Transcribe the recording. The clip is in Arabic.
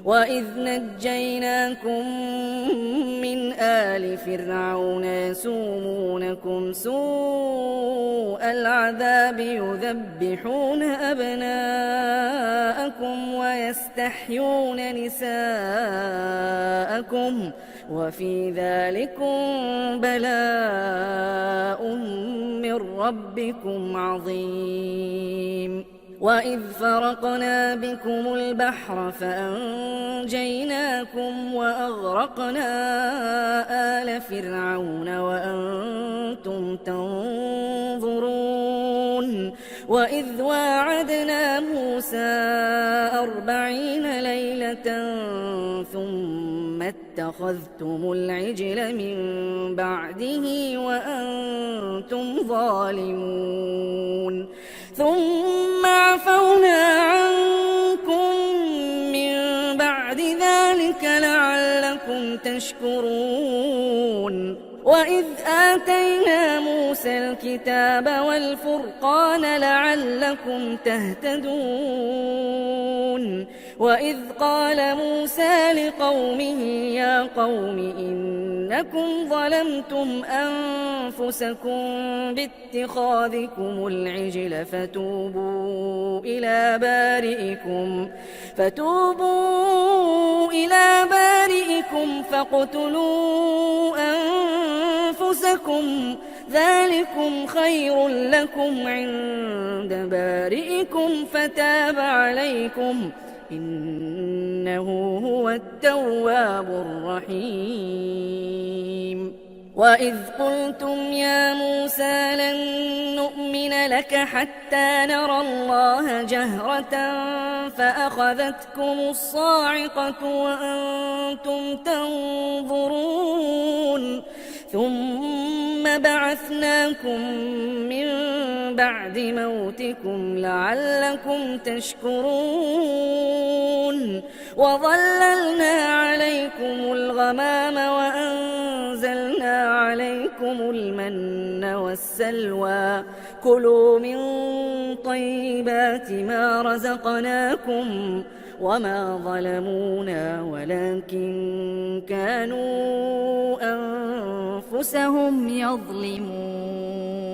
وإذ نجيناكم من آل فرعون يسومونكم سوء العذاب يذبحون أبناءكم ويستحيون نساءكم وفي ذلكم بلاء من ربكم عظيم. وإذ فرقنا بكم البحر فأنجيناكم وأغرقنا آل فرعون وأنتم تنظرون. وإذ واعدنا موسى 40 ليلة ثم اتخذتم العجل من بعده وأنتم ظالمون ثم عفونا عنكم من بعد ذلك لعلكم تشكرون. وإذ آتينا موسى الكتاب والفرقان لعلكم تهتدون. وإذ قال موسى لقومه يا قوم إنكم ظلمتم أنفسكم باتخاذكم العجل فتوبوا إلى بارئكم فاقتلوا أنفسكم ذلكم خير لكم عند بارئكم فتاب عليكم إنه هو التواب الرحيم. وإذ قلتم يا موسى لن نؤمن لك حتى نرى الله جهرة فأخذتكم الصاعقة وأنتم تنظرون ثم بعثناكم من بعد موتكم لعلكم تشكرون. وظللنا عليكم الغمام وأنزلنا عليكم المن والسلوى كلوا من طيبات ما رزقناكم وما ظلمونا ولكن كانوا أنفسهم يظلمون.